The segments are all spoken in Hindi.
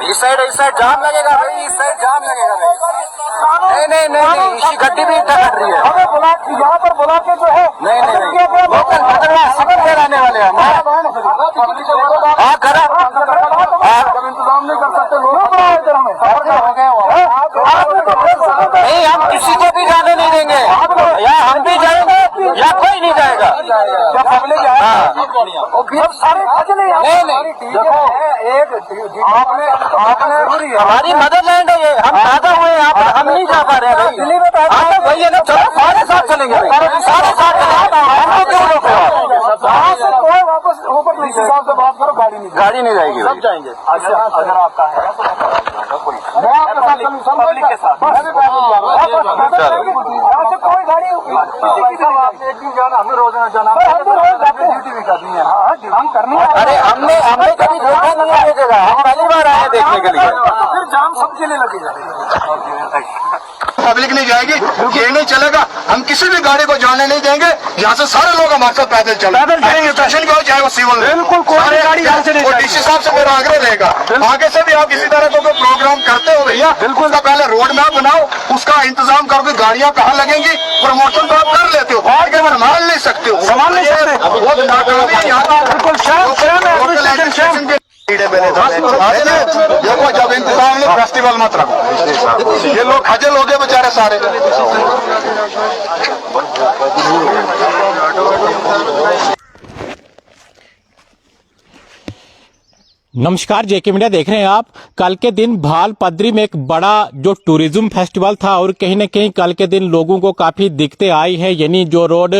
इस साइड जाम लगेगा भाई, इस साइड जाम लगेगा भाई। नहीं, इसी गड्डी भी इतना कर रही है। हमें बुला यहाँ पर बुला के जो है नहीं लोकल आने वाले हैं। हाँ करा इंतजाम नहीं कर सकते लोग इधर हमें नहीं, हम किसी को भी जाने नहीं देंगे, या हम भी जाएंगे या कोई नहीं जाएगा। सारे नहीं देखो एक आपने हमारी मदरलैंड है ये, हम पैदा हुए यहाँ पर, हम नहीं जा पा रहे हैं। दिल्ली में वही है ना, चलो सारे साथ चलेंगे, सारे साथ चलेंगे। हमको क्यों रोको? कोई वापस ऊपर नीचे साहब से बात करो, गाड़ी नहीं जाएगी, सब जाएंगे। अच्छा अगर आपका है मैं आपके साथ पब्लिक के साथ कोई गाड़ी आपने एक दिन जाना, हमें रोजाना जाना, ड्यूटी भी करनी है। हाँ ड्यूटी करनी है। अरे हमने कभी देखा नहीं है ये जगह, हम पहली बार आए देखने के लिए। फिर जाम सबके लिए लगेगा। पब्लिक नहीं जाएगी, ये नहीं चलेगा। हम किसी भी गाड़ी को जाने नहीं देंगे। यहाँ से सारे लोग हमारे साथ पैदल चलेंगे, स्टेशन का हो चाहे वो सिविल। बिल्कुल कोई गाड़ी यहाँ से नहीं जाएगी। डीसी साहब से मेरा आग्रह रहेगा, आगे से भी आप इसी तरह का कोई प्रोग्राम करते हो भैया, बिल्कुल उसका पहले रोड मैप बनाओ, उसका इंतजाम करो कि गाड़ियाँ कहाँ लगेंगी। प्रमोशन तो आप कर लेते हो, आगे संभाल नहीं सकते हो, संभाल नहीं सकते। वो नाकामी है यहाँ बिल्कुल देखो जब इंतजाम नहीं, फेस्टिवल मत रखो। ये लोग खजल हो गए बेचारे सारे। नमस्कार, जेके मीडिया देख रहे हैं आप। कल के दिन भाल पदरी में एक बड़ा जो टूरिज्म फेस्टिवल था और कहीं न कहीं कल के दिन लोगों को काफी दिक्कतें आई है। यानी जो रोड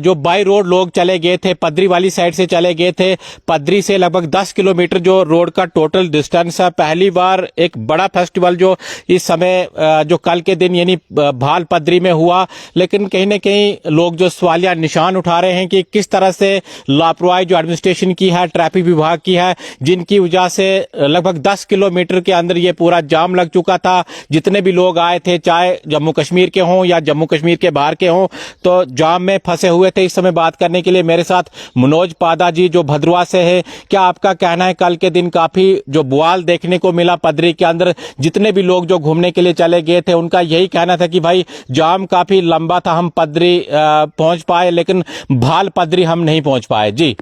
जो बाई रोड लोग चले गए थे, पदरी वाली साइड से चले गए थे। पदरी से लगभग 10 किलोमीटर जो रोड का टोटल डिस्टेंस है। पहली बार एक बड़ा फेस्टिवल जो इस समय जो कल के दिन यानी भाल पदरी में हुआ, लेकिन कहीं न कहीं लोग जो सवालिया निशान उठा रहे हैं कि किस तरह से लापरवाही जो एडमिनिस्ट्रेशन की है, ट्रैफिक विभाग की है, जिनकी वजह से लगभग 10 किलोमीटर के अंदर ये पूरा जाम लग चुका था। जितने भी लोग आए थे, चाहे जम्मू कश्मीर के हों या जम्मू कश्मीर के बाहर के हों, तो जाम में फंसे हुए थे। इस समय बात करने के लिए मेरे साथ मनोज पादा जी जो भद्रवा से है। क्या आपका कहना है, कल के दिन काफी जो बुआल देखने को मिला पदरी के अंदर, जितने भी लोग जो घूमने के लिए चले गए थे उनका यही कहना था कि भाई जाम काफी लंबा था, हम पदरी पहुंच पाए लेकिन भाल पदरी हम नहीं पहुंच पाए। जी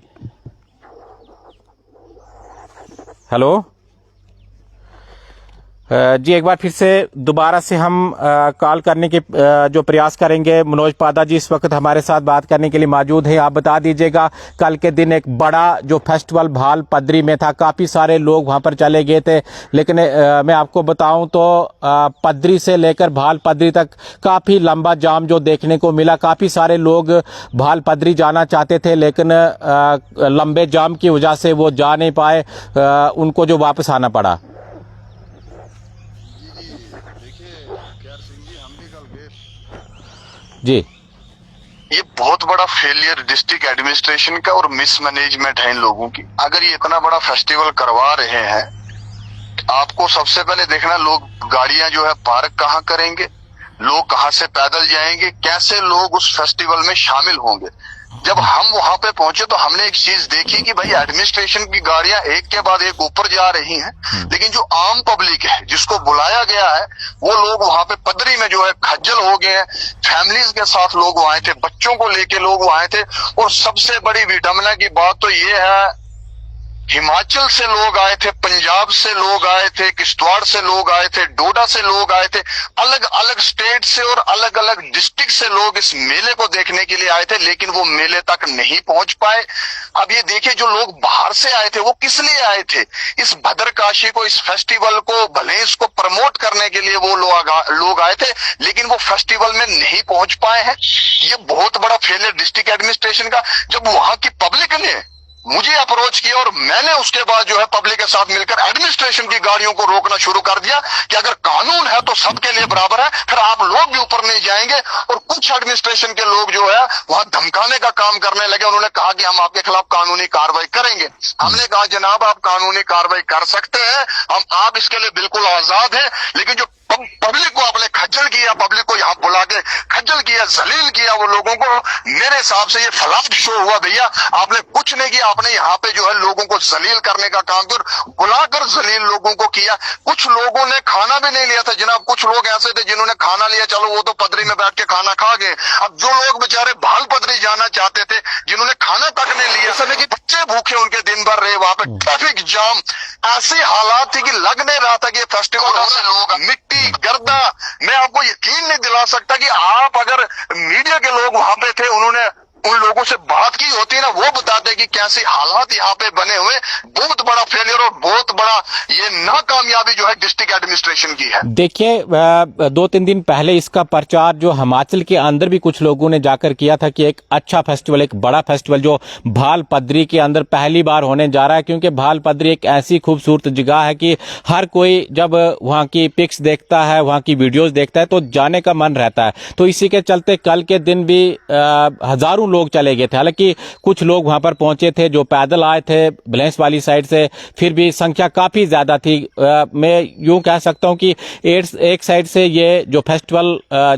हेलो जी, एक बार फिर से दोबारा से हम कॉल करने के जो प्रयास करेंगे। मनोज पादा जी इस वक्त हमारे साथ बात करने के लिए मौजूद हैं। आप बता दीजिएगा, कल के दिन एक बड़ा जो फेस्टिवल भाल पदरी में था, काफ़ी सारे लोग वहां पर चले गए थे, लेकिन मैं आपको बताऊं तो पदरी से लेकर भाल पदरी तक काफ़ी लंबा जाम जो देखने को मिला। काफ़ी सारे लोग भाल पदरी जाना चाहते थे, लेकिन लंबे जाम की वजह से वो जा नहीं पाए, उनको जो वापस आना पड़ा। जी, ये बहुत बड़ा फेलियर डिस्ट्रिक्ट एडमिनिस्ट्रेशन का और मिसमैनेजमेंट है इन लोगों की। अगर ये इतना बड़ा फेस्टिवल करवा रहे हैं, आपको सबसे पहले देखना लोग गाड़ियां जो है पार्क कहाँ करेंगे, लोग कहाँ से पैदल जाएंगे, कैसे लोग उस फेस्टिवल में शामिल होंगे। जब हम वहां पे पहुंचे तो हमने एक चीज देखी कि भाई एडमिनिस्ट्रेशन की गाड़ियां एक के बाद एक ऊपर जा रही हैं, लेकिन जो आम पब्लिक है जिसको बुलाया गया है वो लोग वहां पे पदरी में जो है खज्जल हो गए हैं। फैमिलीज के साथ लोग आए थे, बच्चों को लेके लोग आए थे। और सबसे बड़ी विडम्बना की बात तो ये है, हिमाचल से लोग आए थे, पंजाब से लोग आए थे, किश्तवाड़ से लोग आए थे, डोडा से लोग आए थे, अलग अलग स्टेट से और अलग अलग डिस्ट्रिक्ट से लोग इस मेले को देखने के लिए आए थे, लेकिन वो मेले तक नहीं पहुंच पाए। अब ये देखिए, जो लोग बाहर से आए थे वो किस लिए आए थे? इस भद्रकाशी को, इस फेस्टिवल को, भले इसको प्रमोट करने के लिए वो लोग आए थे, लेकिन वो फेस्टिवल में नहीं पहुंच पाए हैं। ये बहुत बड़ा फेलियर डिस्ट्रिक्ट एडमिनिस्ट्रेशन का। जब वहां की पब्लिक ने मुझे अप्रोच किया और मैंने उसके बाद जो है पब्लिक के साथ मिलकर एडमिनिस्ट्रेशन की गाड़ियों को रोकना शुरू कर दिया कि अगर कानून है तो सबके लिए बराबर है, फिर आप लोग भी ऊपर नहीं जाएंगे। और कुछ एडमिनिस्ट्रेशन के लोग जो है वहां धमकाने का काम करने लगे। उन्होंने कहा कि हम आपके खिलाफ कानूनी कार्रवाई करेंगे। हमने कहा जनाब, आप कानूनी कार्रवाई कर सकते हैं, आप इसके लिए बिल्कुल आजाद है, लेकिन जो पब्लिक को आपने खज्जल किया, पब्लिक को यहाँ बुला के खज्जल किया, जलील किया वो लोगों को। मेरे हिसाब से ये फ्लॉप शो हुआ भैया। आपने कुछ नहीं किया, आपने यहाँ पे जो है लोगों को जलील करने का काम किया, बुलाकर जलील लोगों को किया। कुछ लोगों ने खाना भी नहीं लिया था जनाब, कुछ लोग ऐसे थे जिन्होंने खाना लिया, चलो वो तो पदरी में बैठ के खाना खा गए। अब जो लोग बेचारे भाल पदरी जाना चाहते थे, जिन्होंने खाना तक नहीं लिया, समय कि बच्चे भूखे उनके दिन भर रहे वहां पे, ट्रैफिक जाम, ऐसी हालात थी कि लग नहीं रहा था कि ये फेस्टिवल होगा। मिट्टी गर्दा, मैं आपको यकीन नहीं दिला सकता कि आप अगर मीडिया के लोग वहां पे थे, उन्होंने उन लोगों से बात की होती है ना, वो बताते कि कैसे हालात यहाँ पे बने हुए। बहुत बड़ा फेलियर और बहुत बड़ा ये नाकामयाबी जो है डिस्ट्रिक्ट एडमिनिस्ट्रेशन की है। देखिए 2-3 दिन पहले इसका प्रचार जो हिमाचल के अंदर भी कुछ लोगों ने जाकर किया था कि एक अच्छा फेस्टिवल, एक बड़ा फेस्टिवल जो भाल पदरी के अंदर पहली बार होने जा रहा है, क्योंकि भाल पदरी एक ऐसी खूबसूरत जगह है कि हर कोई जब वहां की पिक्स देखता है, वहां की वीडियोस देखता है तो जाने का मन रहता है। तो इसी के चलते कल के दिन भी हजारों लोग चले गए थे। हालांकि कुछ लोग वहां पर पहुंचे थे जो पैदल आए थे ब्लेंस वाली साइड से, फिर भी संख्या काफी ज्यादा थी। मैं यूं कह सकता हूं कि एक साइड से ये जो फेस्टिवल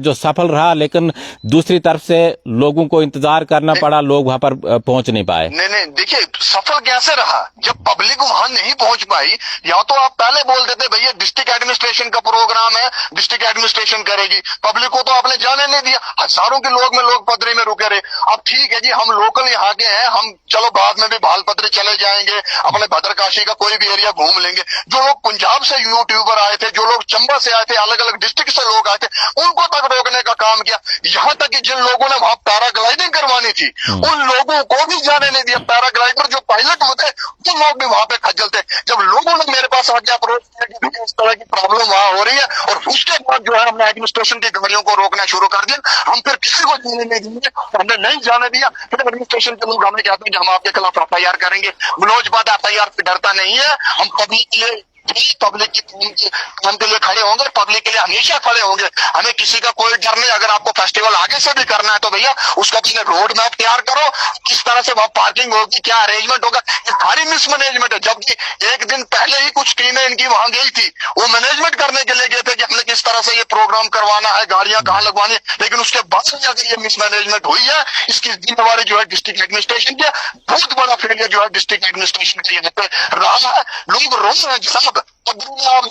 जो सफल रहा, लेकिन दूसरी तरफ से लोगों को इंतजार करना पड़ा, लोग वहां पर पहुंच नहीं पाए। नहीं, देखिए सफल कैसे रहा जब पब्लिक वहां नहीं पहुंच पाई। या तो आप पहले बोल देते भैया डिस्ट्रिक्ट एडमिनिस्ट्रेशन का प्रोग्राम है, डिस्ट्रिक्ट एडमिनिस्ट्रेशन करेगी, पब्लिक को तो आपने जाने नहीं दिया। हजारों के लोग पदरी में रुके रहे। अब ठीक है जी, हम लोकल यहाँ के हैं, हम चलो बाद में भी भालपत्री चले जाएंगे, अपने भद्रकाशी का कोई भी एरिया घूम लेंगे। जो लोग पंजाब से यूट्यूबर आए थे, जो लोग चंबा से आए थे, अलग अलग डिस्ट्रिक्ट से लोग आए थे, उनको तक रोकने का काम किया। यहाँ तक कि जिन लोगों ने वहां पैराग्लाइडिंग करवानी थी, उन लोगों को भी जाने नहीं दिया। पैराग्लाइडर जो पायलट होते वो लोग भी वहां पे खज्जल थे। जब लोगों ने मेरे पास आके अप्रोच किया कि इस तरह की प्रॉब्लम वहां हो रही है, और उसके बाद जो है हमने एडमिनिस्ट्रेशन की गाड़ियों को रोकना शुरू कर दिया। हम फिर किसी को जाने नहीं देंगे, हमने नहीं जाने दिया। फिर एडमिनिस्ट्रेशन के लोग हमें कहते हैं कि हम आपके खिलाफ FIR करेंगे। मनोज बात FIR से डरता नहीं है, हम पब्लिक के लिए काम के लिए खड़े होंगे, पब्लिक के लिए हमेशा खड़े होंगे। हमें किसी का कोई डर नहीं। अगर आपको फेस्टिवल आगे से भी करना है तो भैया उसका अपने रोड मैप तैयार करो, किस तरह से वहां पार्किंग होगी, क्या अरेंजमेंट होगा। ये सारी मिसमैनेजमेंट है। जबकि एक दिन पहले ही कुछ टीमें इनकी वहां गई थी, वो मैनेजमेंट करने के लिए गए थे कि हमने किस तरह से ये प्रोग्राम करवाना है, गाड़ियां कहाँ लगवानी है। लेकिन उसके बाद अगर ये मिसमैनेजमेंट हुई है, इसकी जिम्मेवारी जो है डिस्ट्रिक्ट एडमिनिस्ट्रेशन की। बहुत बड़ा फेलियर जो है डिस्ट्रिक्ट एडमिनिस्ट्रेशन का यहाँ पे रहा है। लोग रो रहे हैं साहब, आप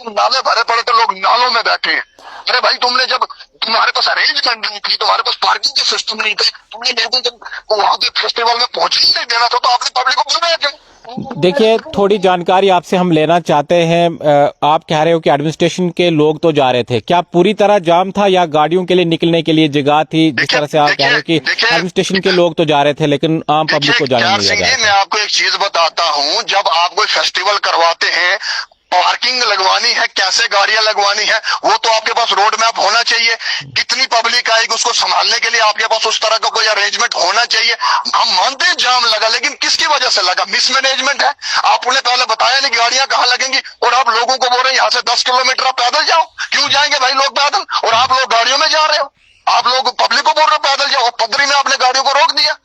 नाले भरे पड़े थे, लोग नालों में बैठे हैं। अरे भाई, तुमने जब तुम्हारे पास अरेंजमेंट नहीं थी, तुम्हारे पास पार्किंग के सिस्टम नहीं थे, तुमने लोगों को वहां पे फेस्टिवल में पहुंचने नहीं देना था, तो आपने पब्लिक को बुलाया क्यों? देखिए थोड़ी जानकारी आपसे हम लेना चाहते हैं। आप कह रहे हो कि एडमिनिस्ट्रेशन के लोग तो जा रहे थे, क्या पूरी तरह जाम था या गाड़ियों के लिए निकलने के लिए जगह थी? जिस तरह से आप कह रहे हो कि एडमिनिस्ट्रेशन के लोग तो जा रहे थे लेकिन आम पब्लिक को जाने नहीं दिया। मैं आपको एक चीज बताता हूँ, जब आप कोई फेस्टिवल करवाते हैं, पार्किंग लगवानी है, कैसे गाड़ियां लगवानी है, वो तो आपके पास रोड मैप होना चाहिए। कितनी पब्लिक आएगी उसको संभालने के लिए आपके पास उस तरह का कोई अरेंजमेंट होना चाहिए। हम मानते हैं जाम लगा, लेकिन किसकी वजह से लगा? मिसमैनेजमेंट है। आपने पहले बताया नहीं गाड़ियां कहाँ लगेंगी, और आप लोगों को बोल रहे हैं यहाँ से 10 किलोमीटर आप पैदल जाओ। क्यों जाएंगे भाई लोग पैदल, और आप लोग गाड़ियों में जा रहे हो? आप लोग पब्लिक को बोल रहे हो पैदल जाओ, पदरी में आपने गाड़ियों को रोक दिया।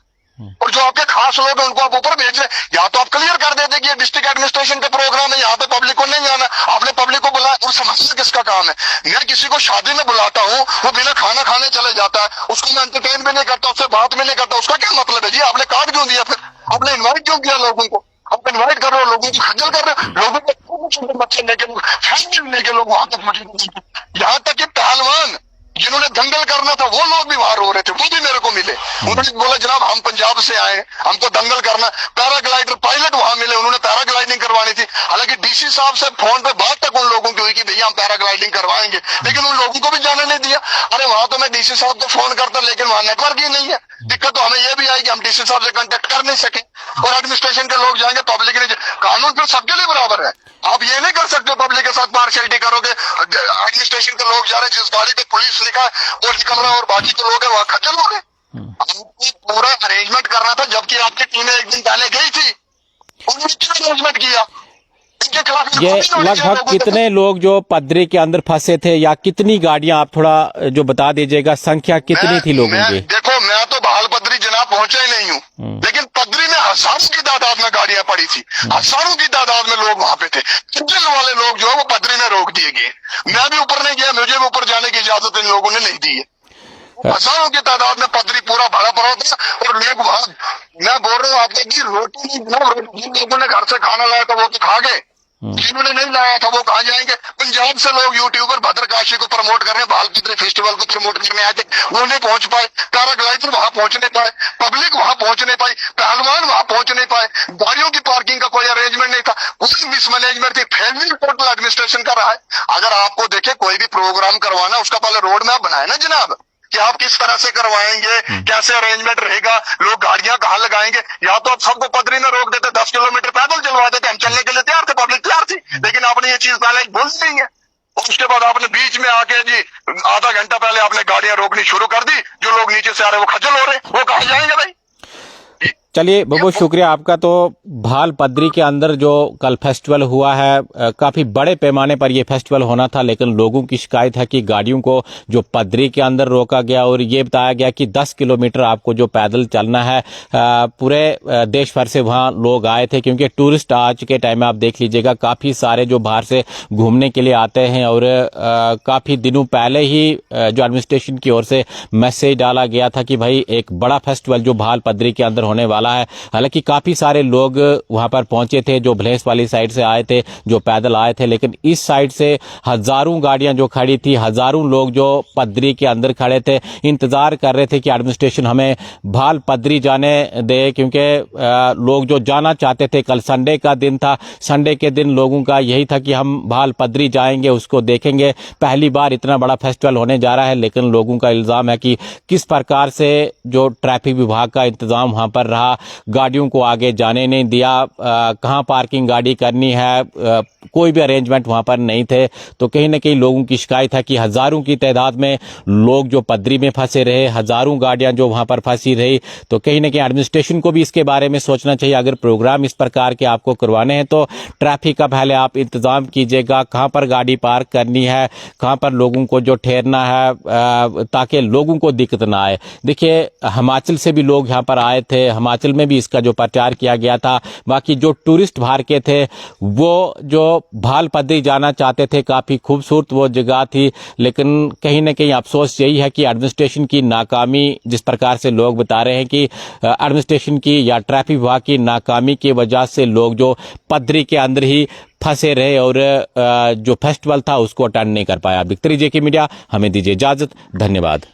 और जो आपके खास लोग हैं उनको आप ऊपर भेज रहे। या तो आप क्लियर कर देते कि ये डिस्ट्रिक्ट एडमिनिस्ट्रेशन का प्रोग्राम है, यहाँ पे पब्लिक को नहीं आना। आपने पब्लिक को बुलाया, और समझना किसका काम है? मैं किसी को शादी में बुलाता हूँ, वो बिना खाना खाने चले जाता है, उसको मैं एंटरटेन भी नहीं करता, उससे बात भी नहीं करता, उसका क्या मतलब है जी? आपने कार्ड क्यों दिया? फिर आपने इन्वाइट क्यों किया लोगों को? आप इन्वाइट कर रहे हो, लोगों को खज्जल कर रहे हो, लोगों को छोटे बच्चे लेके फैमिली लेके लोग वहां तक पहुंचे। यहाँ तक कि पहलवान जिन्होंने दंगल करना था वो लोग भी वहां रो रहे थे, वो भी मेरे को मिले। उन्होंने बोला जनाब हम पंजाब से आए, हमको दंगल करना। पैराग्लाइडर पायलट वहां मिले, उन्होंने पैराग्लाइडिंग करवानी थी। हालांकि DC साहब से फोन पे बात तक उन लोगों की हुई कि भैया हम पैराग्लाइडिंग करवाएंगे, लेकिन उन लोगों को भी जाने नहीं दिया। अरे वहां तो मैं DC साहब को फोन करता, लेकिन वहां नेटवर्क ही नहीं है। दिक्कत तो हमें यह भी आई कि हम DC साहब से कांटेक्ट कर नहीं सके, और एडमिनिस्ट्रेशन के लोग जाएंगे, पब्लिक ने। कानून फिर सबके लिए बराबर है। आप ये नहीं कर सकते पब्लिक के साथ पार्शियलिटी करोगे। एडमिनिस्ट्रेशन के लोग जा रहे, जिस गाड़ी पे पुलिस लिखा है वो निकल रहा है, और बाकी जो लोग हैं वहां खज्जल हो रहे। पूरा अरेंजमेंट करना था, जबकि आपकी टीमें एक दिन पहले गई थी, उन्होंने क्या अरेंजमेंट किया? इनके खिलाफ ये लगभग कितने लोग जो पदरी के अंदर फंसे थे, या कितनी गाड़ियां, आप थोड़ा जो बता दीजिएगा, संख्या कितनी थी लोगों की? देखो, मैं तो भाल पदरी जनाब पहुंचा ही नहीं हूँ, लेकिन पदरी में हजारों की तादाद में गाड़ियां पड़ी थी, हजारों की तादाद में लोग वहां पे थे। किचन वाले लोग जो है वो पदरी में रोक दिए गए। मैं भी ऊपर नहीं गया, मुझे भी ऊपर जाने की इजाजत इन लोगों ने नहीं दी है। हजारों की तादाद में पदरी पूरा भरा पड़ा था और लोग वहां, मैं बोल रहा हूँ आपको कि रोटी नहीं, रोटी जिन लोगों ने घर से खाना लाया था वो तो खा गए, जिन्होंने नहीं लाया था वो कहाँ जाएंगे। पंजाब से लोग यूट्यूबर भद्रकाशी को प्रमोट करने, भालपत्री फेस्टिवल को प्रमोट करने आए थे, वो नहीं पहुंच पाए। पैराग्लाइडर वहां पहुंच नहीं पाए, पब्लिक वहां पहुंच नहीं पाई, पहलवान वहां पहुंच नहीं पाए, गाड़ियों की पार्किंग का कोई अरेंजमेंट नहीं था, कोई मिसमैनेजमेंट थी, फेलियर टोटल एडमिनिस्ट्रेशन का रहा है। अगर आपको देखे कोई भी प्रोग्राम करवाना, उसका पहले रोड मैप बनाए ना जनाब, कि आप किस तरह से करवाएंगे, कैसे अरेंजमेंट रहेगा, लोग गाड़ियां कहाँ लगाएंगे। या तो आप सबको पदरी में रोक देते, 10 किलोमीटर पैदल चलवा देते, हम चलने के लिए तैयार थे, पब्लिक तैयार थी, लेकिन आपने ये चीज पहले बोल दी है। और उसके बाद आपने बीच में आके जी आधा घंटा पहले आपने गाड़ियां रोकनी शुरू कर दी, जो लोग नीचे से आ रहे वो खज्जल हो रहे, वो कहाँ जाएंगे भाई। चलिए बहुत बहुत शुक्रिया आपका। तो भाल पदरी के अंदर जो कल फेस्टिवल हुआ है, काफी बड़े पैमाने पर ये फेस्टिवल होना था, लेकिन लोगों की शिकायत है कि गाड़ियों को जो पदरी के अंदर रोका गया और ये बताया गया कि 10 किलोमीटर आपको जो पैदल चलना है। पूरे देश भर से वहां लोग आए थे, क्योंकि टूरिस्ट आज के टाइम में आप देख लीजिएगा काफी सारे जो बाहर से घूमने के लिए आते हैं। और काफी दिनों पहले ही जो एडमिनिस्ट्रेशन की ओर से मैसेज डाला गया था कि भाई एक बड़ा फेस्टिवल जो भाल पदरी के अंदर होने वाला है। हालांकि काफी सारे लोग वहां पर पहुंचे थे, जो भलेंस वाली साइड से आए थे, जो पैदल आए थे, लेकिन इस साइड से हजारों गाड़ियां जो खड़ी थी, हजारों लोग जो पदरी के अंदर खड़े थे, इंतजार कर रहे थे कि एडमिनिस्ट्रेशन हमें भाल पदरी जाने दे, क्योंकि लोग जो जाना चाहते थे। कल संडे का दिन था, संडे के दिन लोगों का यही था कि हम भाल पदरी जाएंगे, उसको देखेंगे। पहली बार इतना बड़ा फेस्टिवल होने जा रहा है, लेकिन लोगों का इल्जाम है कि किस प्रकार से जो ट्रैफिक विभाग का इंतजाम वहां पर रहा, गाड़ियों को आगे जाने नहीं दिया, कहां पार्किंग गाड़ी करनी है, कोई भी अरेंजमेंट वहां पर नहीं थे। तो कहीं ना कहीं लोगों की शिकायत है कि हजारों की तादाद में लोग जो पदरी में फंसे रहे, हजारों गाड़ियां जो वहां पर फंसी रही। तो कहीं ना कहीं एडमिनिस्ट्रेशन को भी इसके बारे में सोचना चाहिए। अगर प्रोग्राम इस प्रकार के आपको करवाने हैं तो ट्रैफिक का पहले आप इंतजाम कीजिएगा, कहां पर गाड़ी पार्क करनी है, कहां पर लोगों को जो ठहरना है, ताकि लोगों को दिक्कत ना आए। देखिए हिमाचल से भी लोग यहाँ पर आए थे, हिमाचल में भी इसका जो प्रचार किया गया था। बाकी जो टूरिस्ट बाहर के थे वो जो भाल पदरी जाना चाहते थे, काफी खूबसूरत वो जगह थी, लेकिन कहीं ना कहीं अफसोस यही है कि एडमिनिस्ट्रेशन की नाकामी, जिस प्रकार से लोग बता रहे हैं कि एडमिनिस्ट्रेशन की या ट्रैफिक विभाग की नाकामी की वजह से लोग जो पदरी के अंदर ही फंसे रहे और जो फेस्टिवल था उसको अटेंड नहीं कर पाया। बिक्तरी जेके मीडिया, हमें दीजिए इजाजत, धन्यवाद।